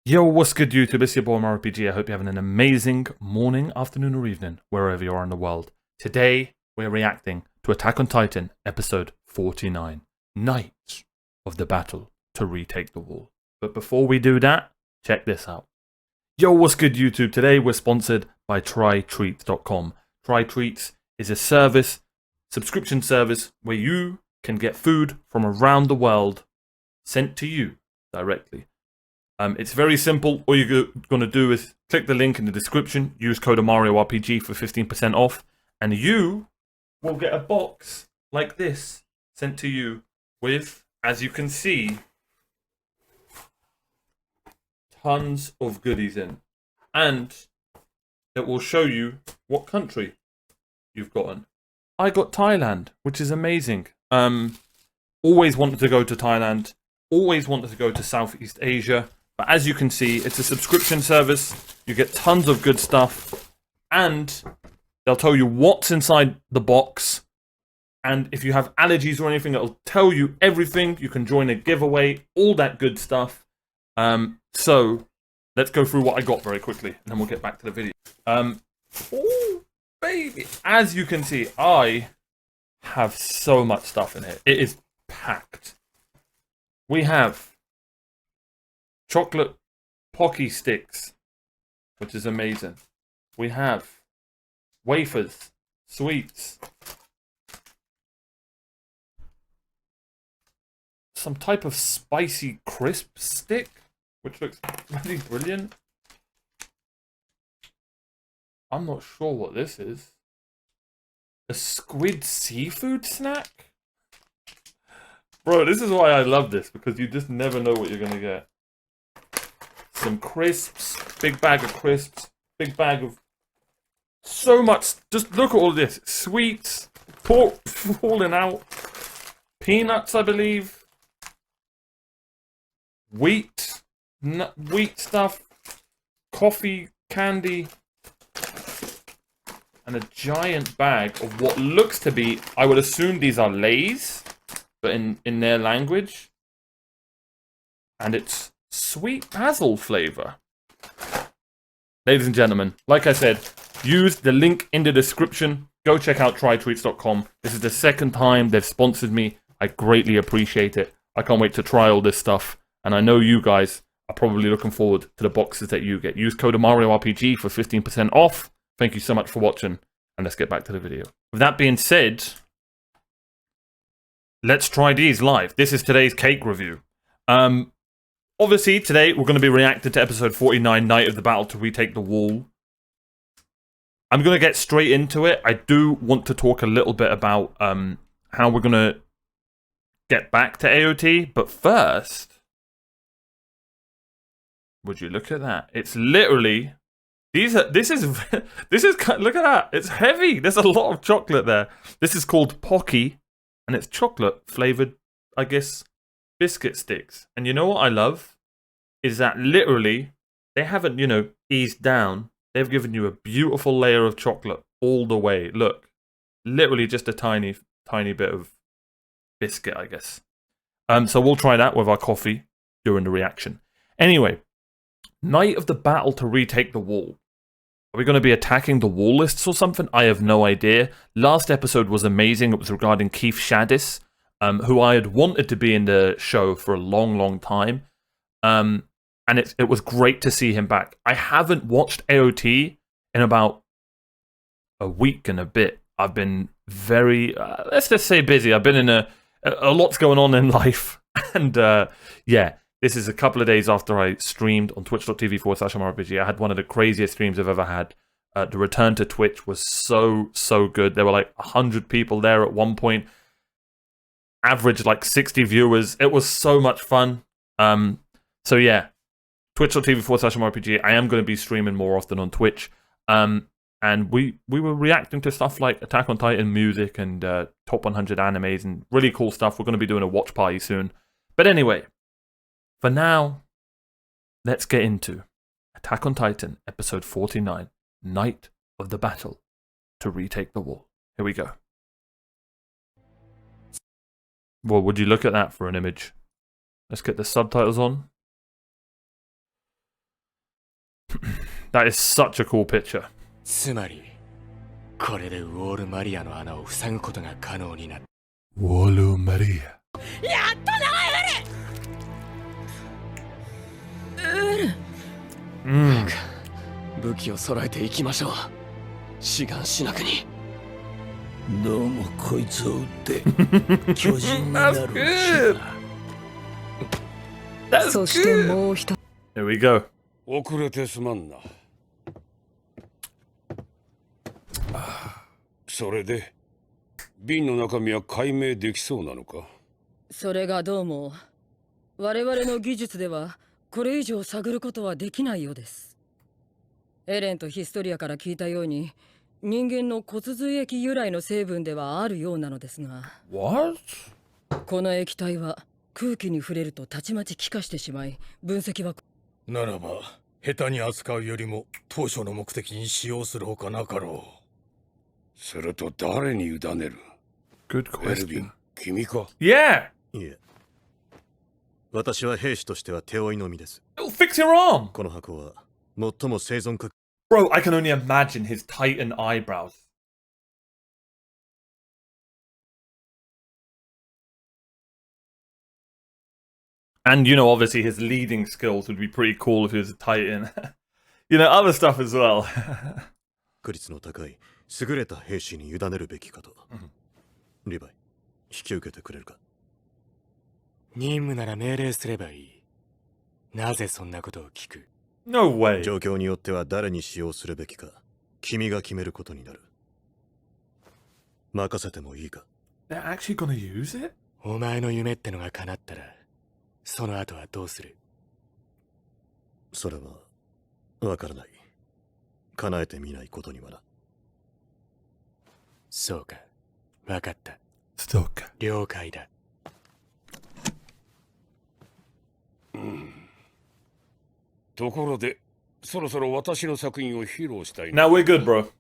Yo, what's good YouTube? It's your boy OmarioRpg. I hope you're having an amazing morning, afternoon or evening, wherever you are in the world. Today, we're reacting to Attack on Titan, episode 49, Night of the Battle to Retake the Wall. But before we do that, check this out. Yo, what's good YouTube? Today, we're sponsored by TryTreats.com. TryTreats is a subscription service, where you can get food from around the world sent to you directly. It's very simple. All you're going to do is click the link in the description, use code OmarioRpg for 15% off, and you will get a box like this sent to you with, as you can see, tons of goodies in. And it will show you what country you've gotten. I got Thailand, which is amazing. Always wanted to go to Thailand, always wanted to go to Southeast Asia. But as you can see, it's a subscription service. You get tons of good stuff. And they'll tell you what's inside the box. And if you have allergies or anything, it'll tell you everything. You can join a giveaway, all that good stuff. So let's go through what I got very quickly, and then we'll get back to the video. Oh, baby. As you can see, I have so much stuff in here. It is packed. We have chocolate Pocky sticks, which is amazing. We have wafers, sweets, some type of spicy crisp stick, which looks really brilliant. I'm not sure what this is. A squid seafood snack? Bro, this is why I love this, because you just never know what you're going to get. Some crisps, big bag of crisps, big bag of so much. Just look at all this. Sweets, pork falling out, peanuts, I believe, wheat stuff, coffee, candy, and a giant bag of what looks to be, I would assume these are Lay's, but in their language. And it's sweet basil flavor. Ladies and gentlemen, like I said, use the link in the description. Go check out TryTreats.com. This is the second time they've sponsored me. I greatly appreciate it. I can't wait to try all this stuff. And I know you guys are probably looking forward to the boxes that you get. Use code OmarioRpg for 15% off. Thank you so much for watching. And let's get back to the video. With that being said, let's try these live. This is today's cake review. Obviously, today we're going to be reacting to episode 49, Night of the Battle to Retake the Wall. I'm going to get straight into it. I do want to talk a little bit about how we're going to get back to AOT. But first, would you look at that? It's literally... This is look at that. It's heavy. There's a lot of chocolate there. This is called Pocky, and it's chocolate flavored, I guess, biscuit sticks. And you know what I love is that literally they haven't, eased down. They've given you a beautiful layer of chocolate all the way. Look, literally just a tiny bit of biscuit, I guess. So we'll try that with our coffee during the reaction. Anyway, Night of the Battle to Retake the Wall. Are we going to be attacking the wall lists or something? I have no idea. Last episode was amazing. It was regarding Keith Shaddis, who I had wanted to be in the show for a long time. And it was great to see him back. I haven't watched AOT in about a week and a bit. I've been very, let's just say busy. I've been in a lot's going on in life. And yeah, this is a couple of days after I streamed on twitch.tv/OmarioRpg. I had one of the craziest streams I've ever had. The return to Twitch was so good. There were like 100 people there at one point. Average like 60 viewers. It was so much fun. So yeah, twitch.tv/OmarioRpg. I am going to be streaming more often on Twitch. And we were reacting to stuff like Attack on Titan music and top 100 animes and really cool stuff. We're going to be doing a watch party soon. But anyway, for now, let's get into Attack on Titan episode 49, Night of the Battle to Retake the Wall. Here we go. Well, would you look at that for an image? Let's get the subtitles on. That is such a cool picture. つまりこれでウォールマリアの穴を塞ぐことが可能になった。ウォールマリア。やっとな、武器を揃えていきましょう。志願しなくに。どうもこいつを撃って巨人になるしな。そしてもう一つ。Here we go. 遅れてすまんな。それで瓶の中身は解明できそうなのか。それがどうも我々の技術ではこれ以上探ることはできないようです。エレンとヒストリアから聞いたように人間の骨髄液由来の成分ではあるようなのですが、 What? この液体は空気に触れるとたちまち気化してしまい、分析はならば下手に扱うよりも当初の目的に使用するほかなかろう。すると誰に委ねる？ Good エルヴィ question. ン、君か？ Yeah! いえ、私は兵士としては手負いのみです。 It'll fix your arm! この箱は最も生存確 Bro, I can only imagine his Titan eyebrows. And, you know, obviously his leading skills would be pretty cool if he was a Titan. You know, other stuff as well. 率の高い優れた兵士に委ねるべきかと。リヴァイ、引き受けてくれるか？任務なら命令すればいい。なぜそんなことを聞く？ No way. 状況によっては誰に使用するべきか、君が決めることになる。任せてもいいか？ They're actually gonna use it? お前の夢ってのが叶ったら、その後はどうする？それはわからない。叶えてみないことにはな。そうか、わかった。 Stalker. 了解だ。ところで、そろそろ私の作品を披露したいな。 Now we're good, bro.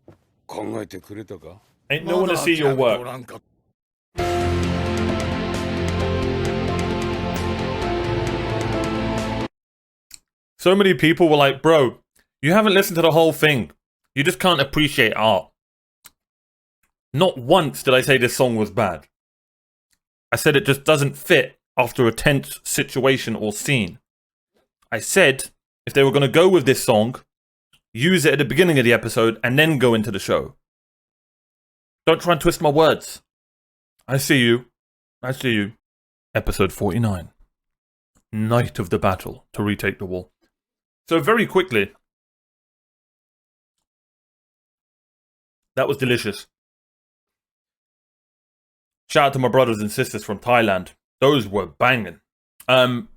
考えてくれたか？ Ain't no one to see your まだ work. なんか So many people were like, bro, you haven't listened to the whole thing. You just can't appreciate art. Not once did I say this song was bad. I said it just doesn't fit after a tense situation or scene. I said if they were going to go with this song, use it at the beginning of the episode and then go into the show. Don't try and twist my words. I see you. I see you. Episode 49. Night of the battle to retake the wall. So very quickly, that was delicious. Shout out to my brothers and sisters from Thailand. Those were banging. I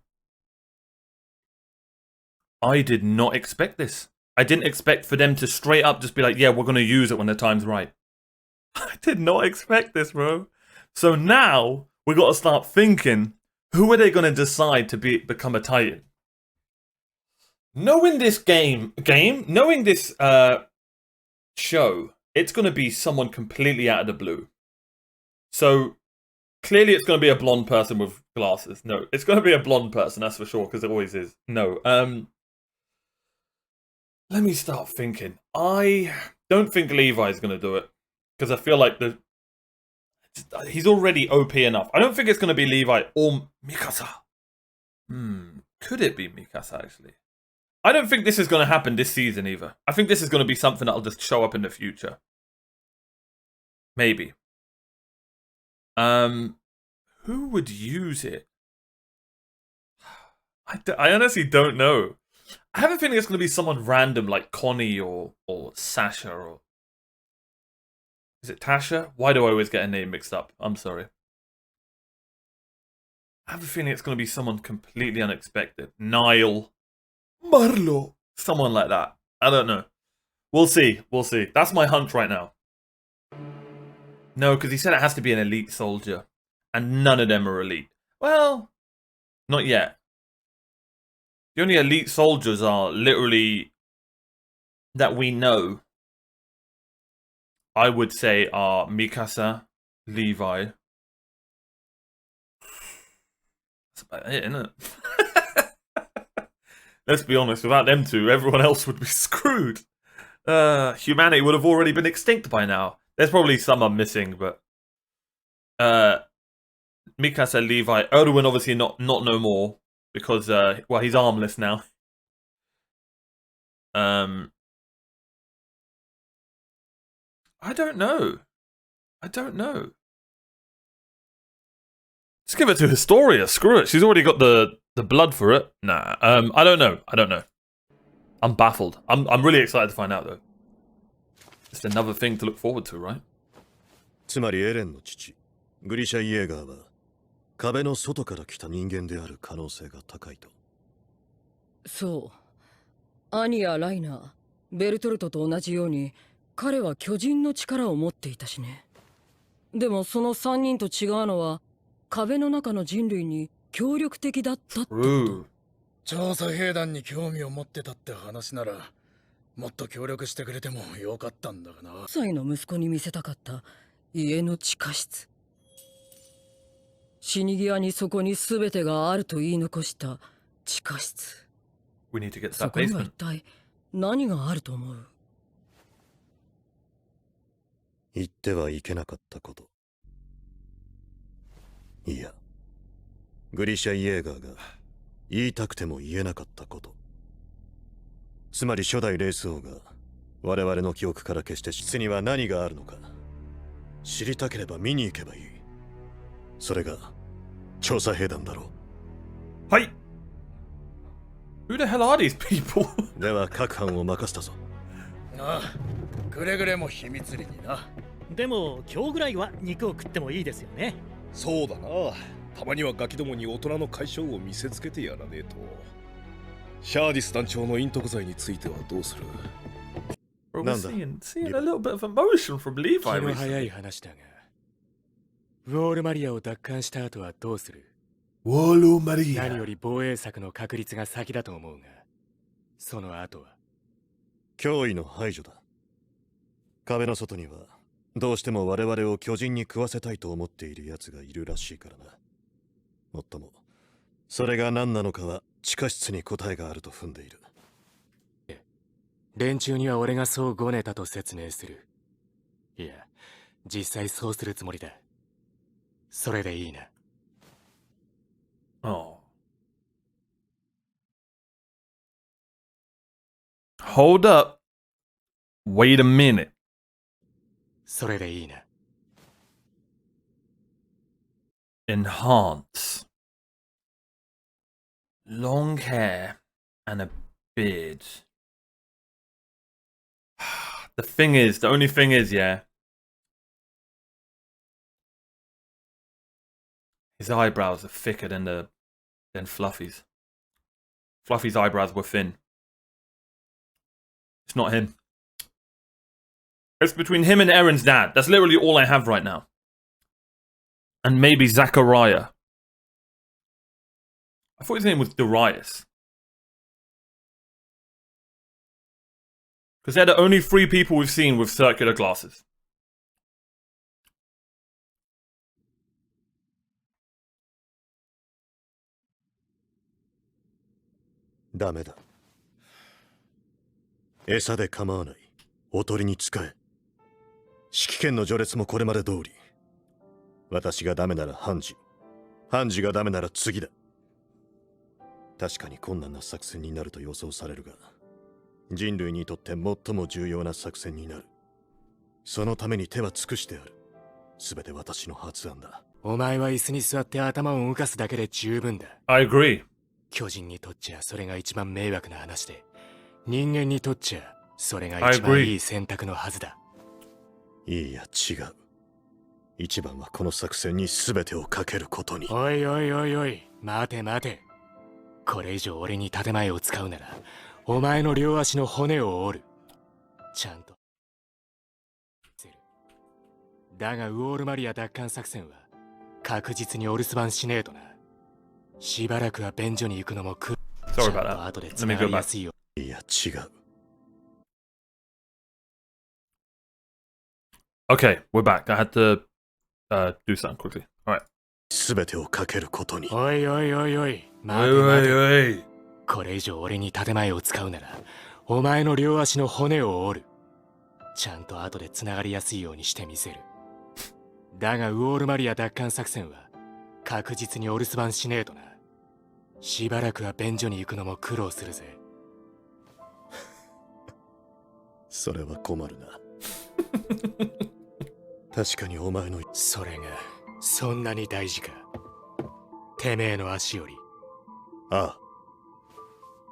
did not expect this. I didn't expect for them to straight up just be like, yeah, we're going to use it when the time's right. I did not expect this, bro. So now we got to start thinking, who are they going to decide to become a Titan? Knowing this knowing this show, it's going to be someone completely out of the blue. So clearly it's going to be a blonde person with glasses. No, it's going to be a blonde person, that's for sure, because it always is. No, let me start thinking. I don't think Levi's going to do it, because I feel like he's already OP enough. I don't think it's going to be Levi or Mikasa. Could it be Mikasa, actually? I don't think this is going to happen this season either. I think this is going to be something that'll just show up in the future. Maybe. Who would use it? I honestly don't know. I have a feeling it's going to be someone random like Connie or Sasha or... Is it Tasha? Why do I always get a name mixed up? I'm sorry. I have a feeling it's going to be someone completely unexpected. Niall. Marlo. Someone like that. I don't know. We'll see. We'll see. That's my hunch right now. No, because he said it has to be an elite soldier. And none of them are elite. Well, not yet. The only elite soldiers are literally that we know, I would say, are Mikasa, Levi. That's about it, isn't it? let's be honest, without them two, everyone else would be screwed. Humanity would have already been extinct by now. There's probably some I'm missing, but Mikasa, Levi, Erwin obviously not no more because well, he's armless now. I don't know. Just give it to Historia. Screw it. She's already got the blood for it. Nah. I don't know. I'm baffled. I'm really excited to find out though. Just another thing to look forward to, right? つまりエレンの父、グリシャ・イエーガーは壁の外から来た人間である可能性が高いと。そう。アニやライナー、ベルトルトと同じように彼は巨人の力を持っていたしね。でもその3人と違うのは壁の中の人類に協力的だったってこと。調査兵団に興味を持ってたって話ならもっと協力してくれてもよかったんだがな。6歳の息子に見せたかった家の地下室。死に際にそこに全てがあると言い残した地下室。We need to get to そ that こには一 basement. 体何があると思う？言ってはいけなかったこと。いや、グリシャ・イエーガーが言いたくても言えなかったこと。つまり初代レース王が我々の記憶から消して室には何があるのか知りたければ見に行けばいい。それが調査兵団だろう。はい。Who the hell are these people? では各班を任せたぞ。ああ、くれぐれも秘密裏にな。でも今日ぐらいは肉を食ってもいいですよね。そうだな。たまにはガキどもに大人の解消を見せつけてやらねえと。シャーディス団長の隠匿罪についてはどうする？ Bro, we're seeing a little bit of emotion from Levi 気の早 recently. い話だが、ウォールマリアを奪還した後はどうする？何より防衛策の確立が先だと思うが、その後は脅威の排除だ。壁の外にはどうしても我々を巨人に食わせたいと思っている奴がいるらしいからな。もっともそれが何なのかは地下室に答えがあると踏んでいる。連中には俺がそうごねたと説明する。いや、実際そうするつもりだ。それでいいな。Oh. Hold up. Wait a minute. それでいいな。Enhance. Long hair and a beard. The only thing is, yeah. His eyebrows are thicker than Fluffy's. Fluffy's eyebrows were thin. It's not him. It's between him and Aaron's dad. That's literally all I have right now. And maybe Zachariah. I thought his name was Darius. Because they're the only 3 people we've seen with circular glasses. ダメだ。餌で構わない。おとりに使え。指揮権の序列もこれまで通り。私がダメならハンジ。ハンジがダメなら次だ。確かに困難な作戦になると予想されるが、人類にとって最も重要な作戦になる。そのために手は尽くしてある。すべて私の発案だ。お前は椅子に座って頭を動かすだけで十分だ。I agree. 巨人にとっちゃそれが一番迷惑な話で、人間にとっちゃそれが一番いい選択のはずだ。いや違う。一番はこの作戦に全てをかけることに。おいおいおいおい、待て待て。これ以上俺に建前を使うなら、お前の両足の骨を折る。ちゃんと。だがウォールマリア奪還作戦は確実にお留守番しねえとな。しばらくは便所に行くのも苦。 Sorry about that. 後で Let つ me なが go りや back. すいよ。いや違う。Okay, we're back. I had to do something quickly. Alright. 全てをかけることに。おいおいおいおい、待て Wait, 待て。 wait, wait. これ以上俺に建前を使うなら、お前の両足の骨を折る。ちゃんと後で繋がりやすいようにしてみせる。だがウォールマリア奪還作戦は確実にお留守番しねえとな。しばらくは便所に行くのも苦労するぜ。それは困るな。確かにお前のそれがそんなに大事か。てめえの足より、あ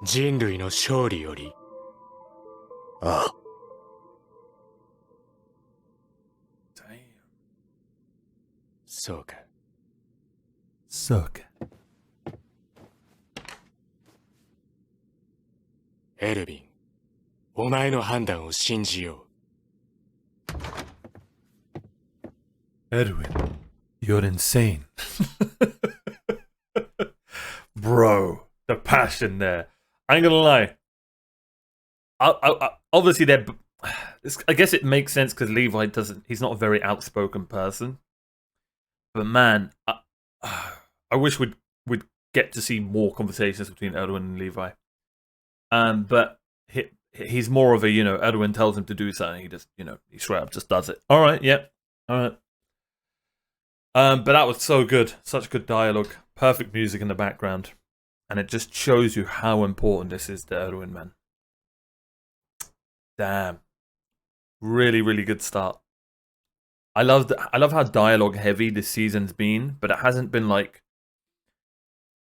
人類の勝利より。あ、ああ。そうか。そうか。エルヴィン、お前の判断を信じよう。 Edwin, you're insane. Bro, the passion there. I ain't gonna lie. Obviously, I guess it makes sense because Levi he's not a very outspoken person. But man, I wish we'd get to see more conversations between Edwin and Levi. But he's more of a, Edwin tells him to do something, he just, he straight up just does it. All right, yep, all right. But that was so good, such good dialogue, perfect music in the background, and it just shows you how important this is to Edwin, man. Damn, really, really good start. I love how dialogue heavy this season's been, but it hasn't been like,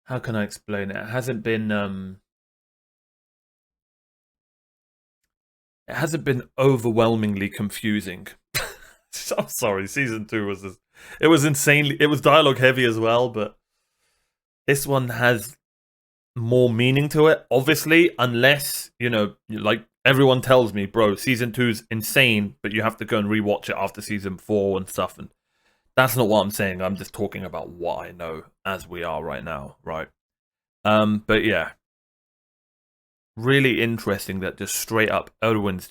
how can I explain it? It hasn't been overwhelmingly confusing. I'm sorry, season 2 was just, it was insanely, it was dialogue heavy as well, but this one has more meaning to it, obviously, unless, like everyone tells me, bro, season 2's insane, but you have to go and rewatch it after season 4 and stuff, and that's not what I'm saying. I'm just talking about what I know as we are right now, right? But yeah, really interesting that just straight up Erwin's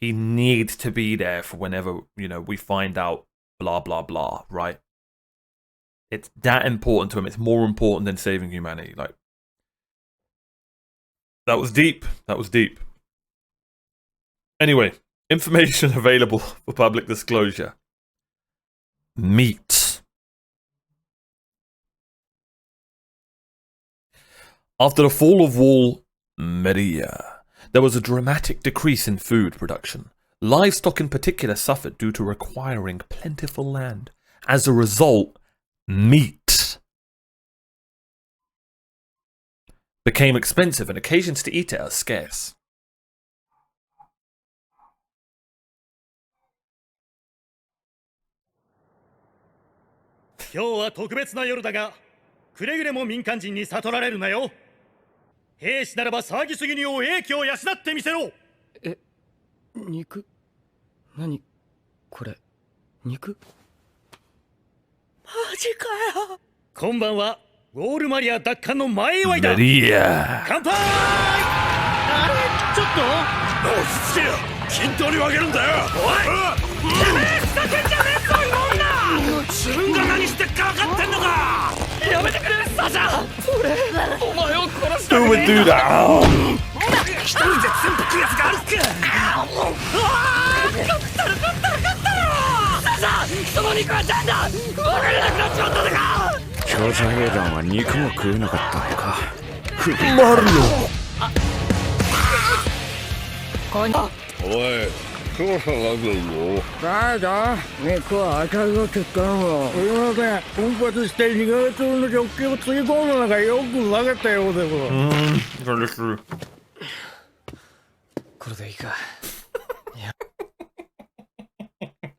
he needs to be there for whenever, we find out blah, blah, blah, right? It's that important to him. It's more important than saving humanity. Like, that was deep. That was deep. Anyway, information available for public disclosure. Meat. After the fall of Wall Maria, there was a dramatic decrease in food production. Livestock in particular suffered due to requiring plentiful land. As a result, meat became expensive and occasions to eat it are scarce. 今日は特別な夜だが、くれぐれも民間人に悟られるなよ。兵士ならば騒ぎすぎにを英気を養ってみせろ。肉？何これ？肉？マジかよ。今晩はウォールマリア奪還の前祝いだ。マリア。乾杯。あれ、ちょっと。落ち着けよ。均等に分けるんだよ。おい。てめえふざけんじゃねえぞ、今女。自分が何してっか分かってんのか。やめてくれ、サシャ。俺、お前を殺したくねえんだ。一人で全部食うやつがあるっけ。食ったる。サシャ、その肉はちゃんだ。分からなくなっちまったのか。強者兵団は肉も食えなかったのか。マリおい、調査が出るよ。誰だ？肉は当たりが結果なの。すいません、奮発して2ヶ月分の食器をつぎ込むのがよく分かったようでございます。これでいいか。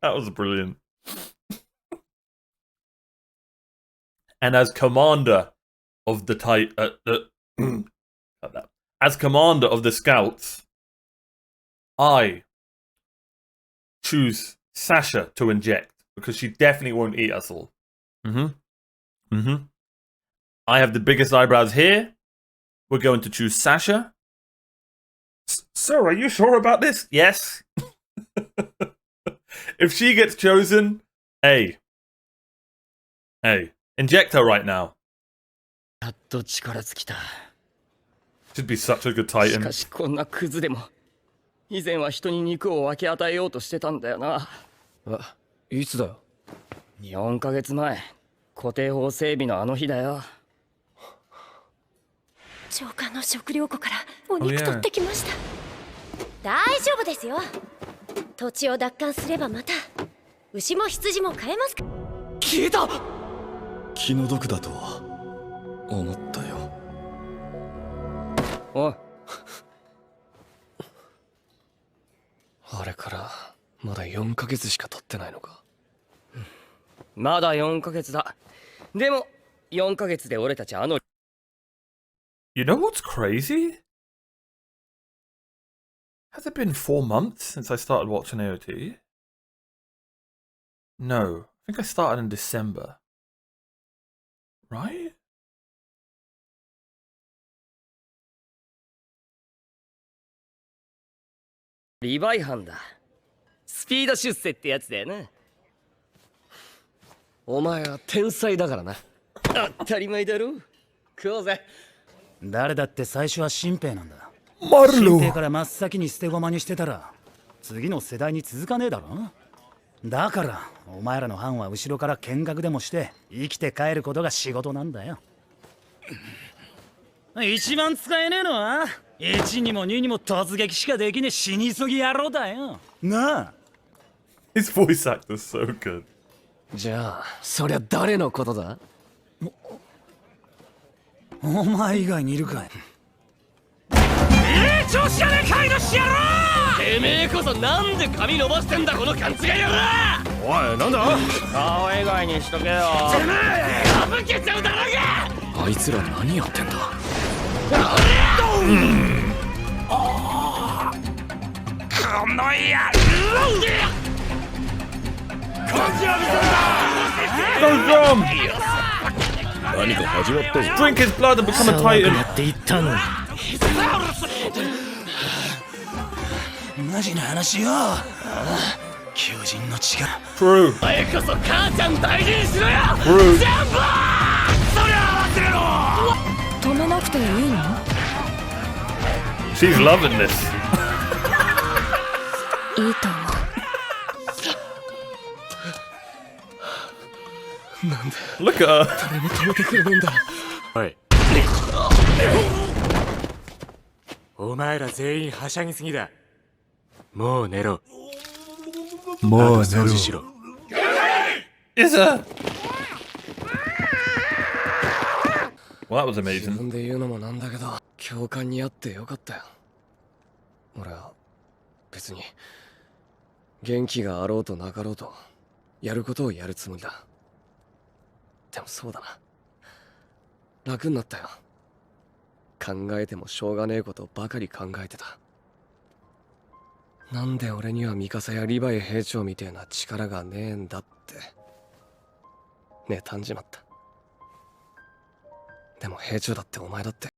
That was brilliant. And as commander of the as commander of the scouts, I choose Sasha to inject because she definitely won't eat us all. I have the biggest eyebrows here. We're going to choose Sasha. Sir, are you sure about this? Yes. If she gets chosen, hey, inject her right now. やっと力尽きた。Should be such a good し Titan. かしこんなクズでも以前は人に肉を分け与えようとしてたんだよな。いつだよ。4ヶ月前、固定法整備のあの日だよ。長官の食料庫からお肉 Oh, yeah. 取ってきました。大丈夫ですよ。土地を奪還すればまた牛も羊も飼えますか。消えた。気の毒だとは思ったよ。おい、あれからまだ4ヶ月しか経ってないのか。まだ4ヶ月だ。でも4ヶ月で俺たちあの You know what's crazy? Has it been 4 months since I started watching AOT? No, I think I started in December. Right? リヴァイ班だ。スピード出世ってやつだよな。お前は天才だからな。当たり前だろ。食おうぜ。誰だって最初は新兵なんだ。マル新兵から真っ先に捨て駒にしてたら次の世代に続かねえだろ。だからお前らの班は後ろから見学でもして生きて帰ることが仕事なんだよ。一番使えねえのは1にも2にも突撃しかできねえ死に急ぎ野郎だよなあ。 His voice actor is so good. じゃあそりゃ誰のことだ。お前以外にいるかい。調子がねえかいのしやろ。てめえこそなんで髪伸ばしてんだこの勘違い野郎。おい、なんだ。顔以外にしとけよ。てめえ破けちゃうだろうが。あいつら何やってんだ。この野郎。こっちは見せんだ。 Go Drum! 何か始まったぞ。 Drink his blood and become a 騒ぐ Titan. なって言ったのに。マジな話よ。巨人の力。 True. お前こそ母ちゃん大事にしろよ。 True. ジャンボー。それは忘れろ。止めなくていいの。 She's loving this. いいと思う。Look at her. 誰も止めてくれねえんだ。おい。お前ら全員はしゃぎすぎだ。もう寝ろ。もう寝ろ。 Is her? Well, that was 自 amazing. 分で言うのもなんだけど教官に会ってよかったよ。俺は別に元気があろうとなかろうとやることをやるつもりだ。でもそうだな、楽になったよ。考えてもしょうがねえことばかり考えてた。なんで俺にはミカサやリヴァイ兵長みてえな力がねえんだって妬んじまった。でも兵長だってお前だって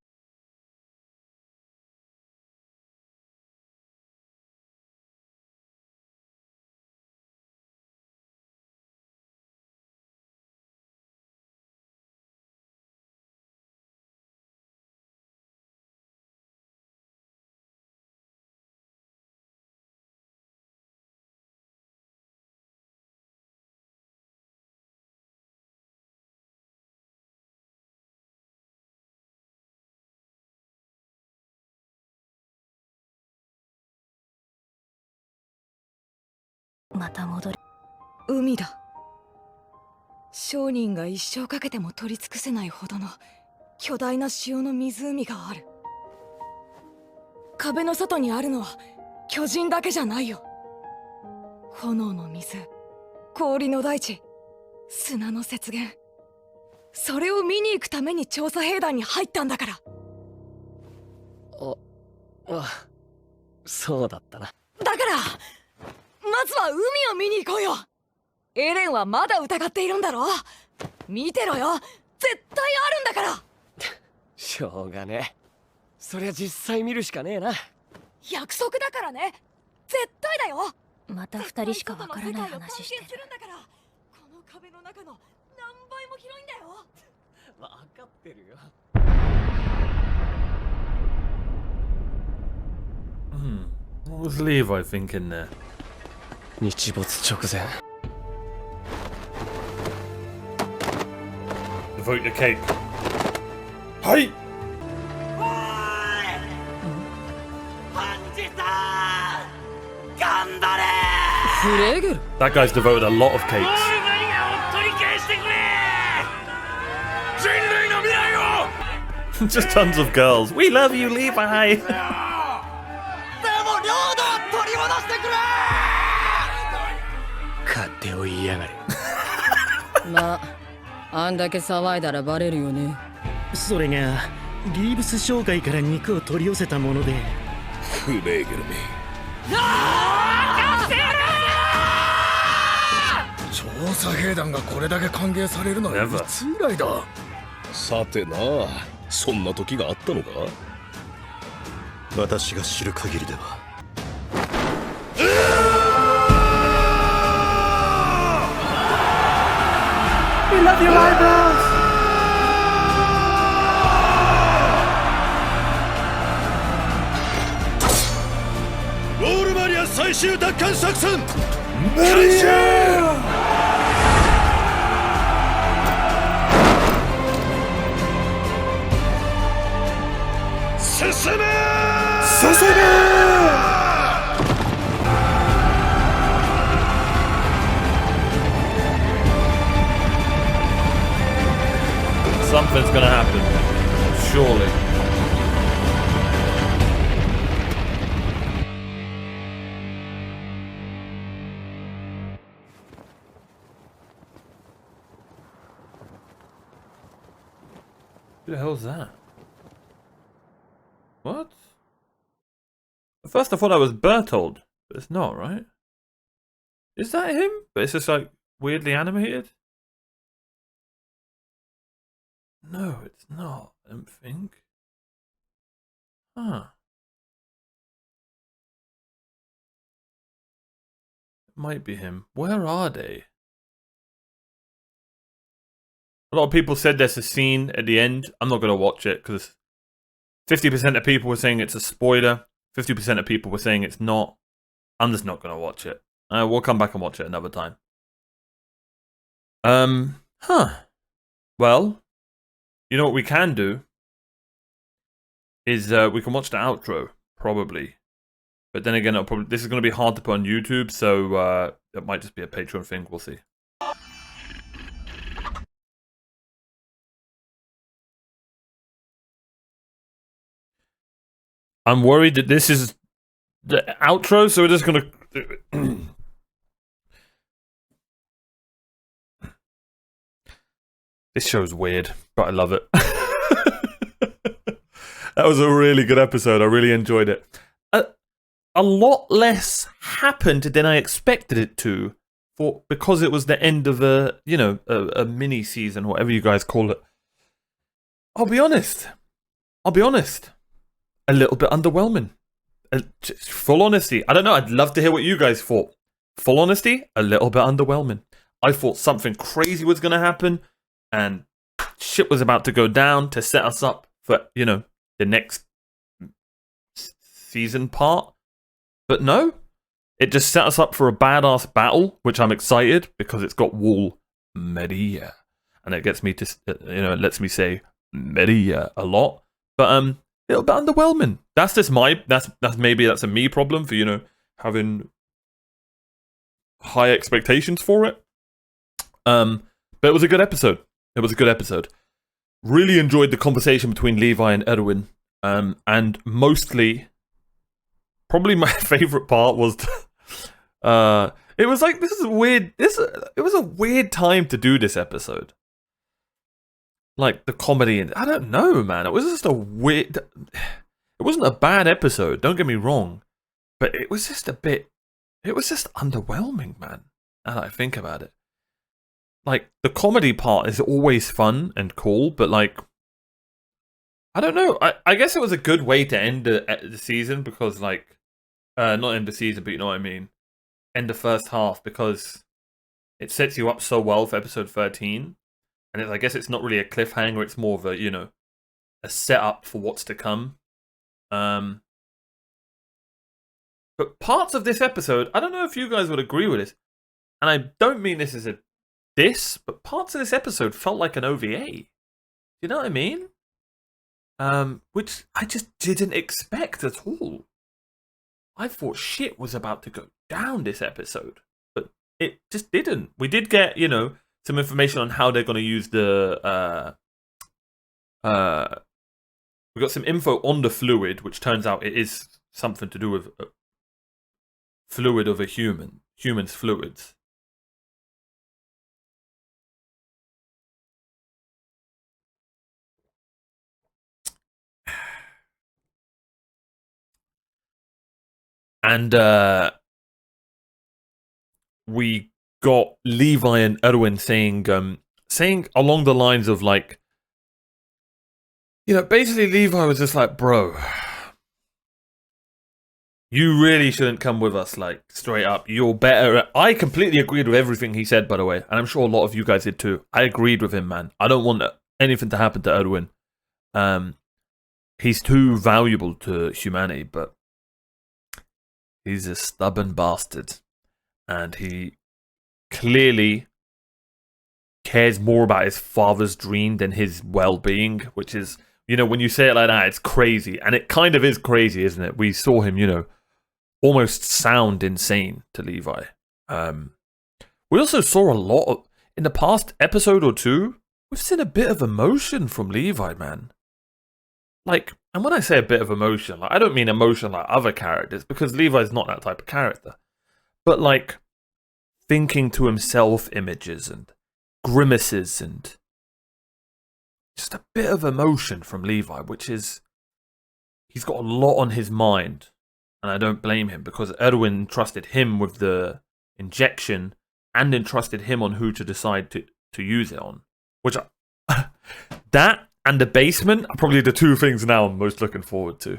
また戻る。海だ。商人が一生かけても取り尽くせないほどの巨大な塩の湖がある。壁の外にあるのは巨人だけじゃないよ。炎の水、氷の大地、砂の雪原。それを見に行くために調査兵団に入ったんだから。あ、そうだったな。だからまずは海を見に行こうよ。エレンはまだ疑っているんだろ。見てろよ、絶対あるんだから。しょうがねえ。そりゃ実際見るしかねえな。約束だからね。絶対だよ。また2人しかわからない話してる。この壁の中の何倍も広いんだよ。わかってるよ。What was Levi thinking there? 日没直前 Devote your cape. Hi! That guy's devoted a lot of capes. Just tons of girls. We love you, Levi! 勝手を言いやがれまあ、あんだけ騒いだらバレるよね。それがリーブス商会から肉を取り寄せたもので。フレーゲルめ。調査兵団がこれだけ歓迎されるのはいつ以来だ。さてな、そんな時があったのか。私が知る限りでは。We love your eyebrows! ウォールマリア最終奪還作戦開始！進め！進め！ Something's gonna happen, surely. Who the hell's that? What? At first I thought that was Bertold, but it's not, right? Is that him? But it's just like weirdly animated? No, it's not, I don't think. Huh. It might be him. Where are they? A lot of people said there's a scene at the end. I'm not going to watch it because 50% of people were saying it's a spoiler. 50% of people were saying it's not. I'm just not going to watch it. We'll come back and watch it another time. Huh. Well, you know what we can do is we can watch the outro, probably. But then again, this is going to be hard to put on YouTube, so it might just be a Patreon thing. We'll see. I'm worried that this is the outro, so we're just going to... This show's weird, but I love it. That was a really good episode. I really enjoyed it. A lot less happened than I expected it to, because it was the end of a mini season, whatever you guys call it. I'll be honest. A little bit underwhelming. Just full honesty. I don't know. I'd love to hear what you guys thought. Full honesty, a little bit underwhelming. I thought something crazy was going to happen. And shit was about to go down to set us up for, the next season part. But no, it just set us up for a badass battle, which I'm excited because it's got Wall Media. And it gets me to, it lets me say Media a lot. But a little bit underwhelming. That's just maybe that's a me problem for, having high expectations for it. But it was a good episode. Really enjoyed the conversation between Levi and Edwin. And mostly, probably my favorite part was, it was like, it was a weird time to do this episode. Like the comedy, and I don't know, man. It was just a weird, it wasn't a bad episode, don't get me wrong. But it was just underwhelming, man. Now that I think about it. Like, the comedy part is always fun and cool, but like, I don't know. I guess it was a good way to end the season because like, not end the season, but you know what I mean? End the first half because it sets you up so well for episode 13. And I guess it's not really a cliffhanger, it's more of a, a setup for what's to come. But parts of this episode, I don't know if you guys would agree with this, and I don't mean this as a diss, but parts of this episode felt like an OVA. You know what I mean? Which I just didn't expect at all. I thought shit was about to go down this episode, but it just didn't. We did get, you know, some information on how they're going to use the we got some info on the fluid, which turns out it is something to do with fluid of a human's fluids. And we got Levi and Erwin saying along the lines of like, you know, basically Levi was just like, bro, you really shouldn't come with us, like, straight up. You're better. I completely agreed with everything he said, by the way, and I'm sure a lot of you guys did too. I agreed with him, man. I don't want anything to happen to Erwin. He's too valuable to humanity, but he's a stubborn bastard. And he clearly cares more about his father's dream than his well-being, which is, you know, when you say it like that, it's crazy. And it kind of is crazy, isn't it? We saw him, you know, almost sound insane to Levi. We also saw a lot of, in the past episode or two, we've seen a bit of emotion from Levi, man. Like, and when I say a bit of emotion, like, I don't mean emotion like other characters, because Levi's not that type of character. But like, thinking to himself images and grimaces and just a bit of emotion from Levi, which is, he's got a lot on his mind. And I don't blame him, because Erwin entrusted him with the injection and entrusted him on who to decide to use it on. Which, that and the basement are probably the two things now I'm most looking forward to.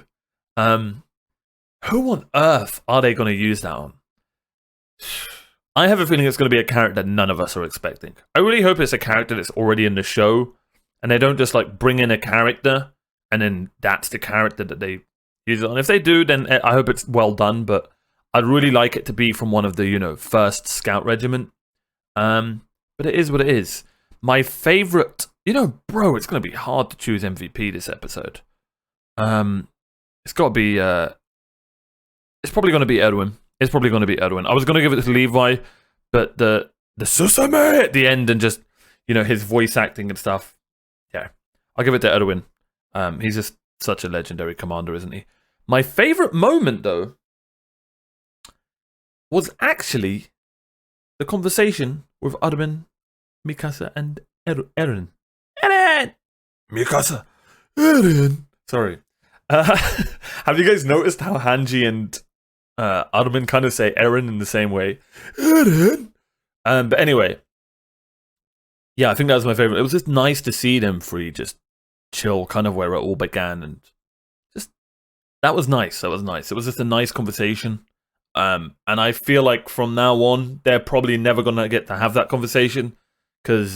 Who on earth are they going to use that on? I have a feeling it's going to be a character that none of us are expecting. I really hope it's a character that's already in the show, and they don't just like bring in a character, and then that's the character that they use it on. If they do, then I hope it's well done, but I'd really like it to be from one of the, you know, first scout regiment. But it is what it is. My favorite, you know, bro, it's going to be hard to choose MVP this episode. It's got to be, it's probably going to be Erwin. It's probably going to be Erwin. I was going to give it to Levi, but the Susame at the end and just, you know, his voice acting and stuff. Yeah, I'll give it to Erwin. He's just such a legendary commander, isn't he? My favorite moment, though, was actually the conversation with Armin, Mikasa, and Eren. Eren! Mikasa! Eren! Sorry. Have you guys noticed how Hanji and Armin kind of say Eren in the same way? Eren! But anyway, yeah, I think that was my favorite. It was just nice to see them three just chill, kind of where it all began, and just that was nice. That was nice. It was just a nice conversation. And I feel like from now on, they're probably never gonna get to have that conversation because,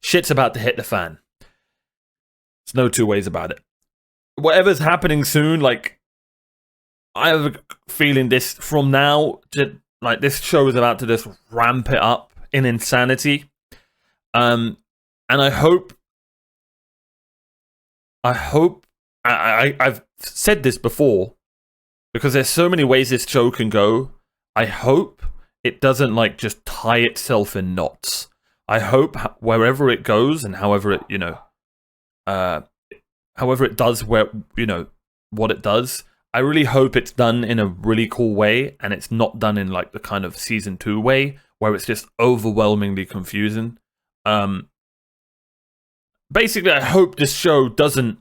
shit's about to hit the fan. There's no two ways about it. Whatever's happening soon, like, I have a feeling this from now, like, this show is about to just ramp it up in insanity. And I hope I've said this before, because there's so many ways this show can go. I hope it doesn't, like, just tie itself in knots. I hope wherever it goes and however it, you know, however it does where, you know, what it does, I really hope it's done in a really cool way, and it's not done in, like, the kind of season 2 way where it's just overwhelmingly confusing. Basically, I hope this show doesn't,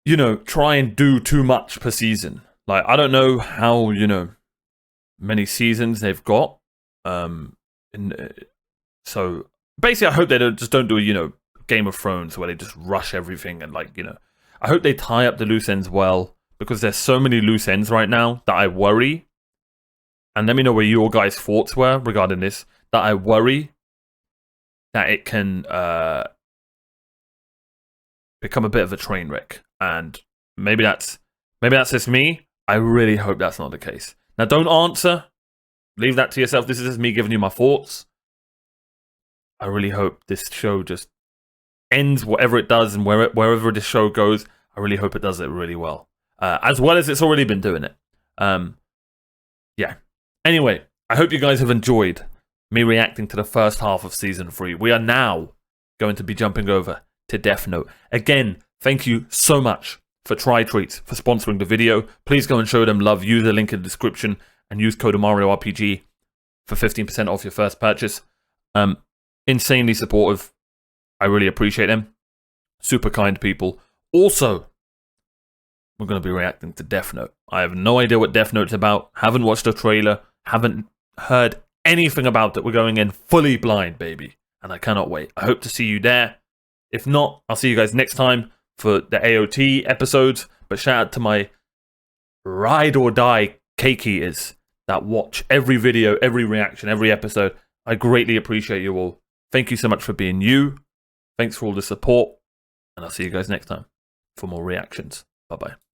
you know, try and do too much per season. Like, I don't know how, you know, many seasons they've got. So basically, I hope they don't do a, you know, Game of Thrones where they just rush everything and, like, you know, I hope they tie up the loose ends well, because there's so many loose ends right now that I worry. And let me know where your guys' thoughts were regarding this. That I worry that it can become a bit of a train wreck, and maybe that's Maybe that's just me. I really hope that's not the case. Now, don't answer. Leave that to yourself. This is just me giving you my thoughts. I really hope this show just ends whatever it does, and wherever this show goes, I really hope it does it really well. As well as it's already been doing it. Yeah. Anyway, I hope you guys have enjoyed me reacting to the first half of Season 3. We are now going to be jumping over to Death Note. Again, thank you so much for Tri-Treats for sponsoring the video. Please go and show them love. Use the link in the description and use code OmarioRpg for 15% off your first purchase. Insanely supportive. I really appreciate them. Super kind people. Also, we're going to be reacting to Death Note. I have no idea what Death Note's about. Haven't watched the trailer. Haven't heard anything about it. We're going in fully blind, baby. And I cannot wait. I hope to see you there. If not, I'll see you guys next time for the AOT episodes. But shout out to my ride or die cake eaters that watch every video, every reaction, every episode. I greatly appreciate you all. Thank you so much for being you. Thanks for all the support. And I'll see you guys next time for more reactions. Bye-bye.